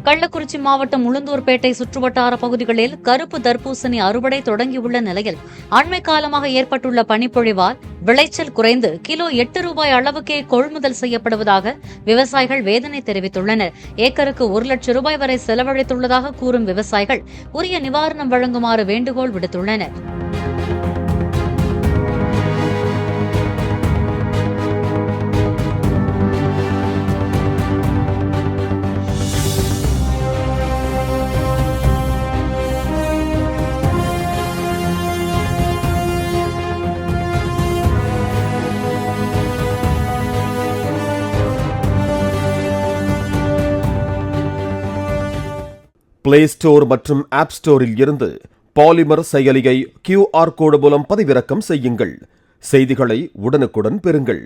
கள்ளக்குறிச்சி மாவட்டம் உளுந்தூர்பேட்டை சுற்றுவட்டார பகுதிகளில் கருப்பு தர்பூசணி அறுவடை தொடங்கியுள்ள நிலையில் அண்மை காலமாக ஏற்பட்டுள்ள பனிப்பொழிவால் விளைச்சல் குறைந்து கிலோ ₹8 அளவுக்கே கொள்முதல் செய்யப்படுவதாக விவசாயிகள் வேதனை தெரிவித்துள்ளனர். ஏக்கருக்கு ₹1,00,000 வரை செலவழித்துள்ளதாக கூறும் விவசாயிகள் உரிய நிவாரணம் வழங்குமாறு வேண்டுகோள் விடுத்துள்ளனர். பிளே ஸ்டோர் மற்றும் ஆப் ஸ்டோரில் இருந்து பாலிமர் செயலியை QR கோடு மூலம் பதிவிறக்கம் செய்யுங்கள். செய்திகளை உடனுக்குடன் பெறுங்கள்.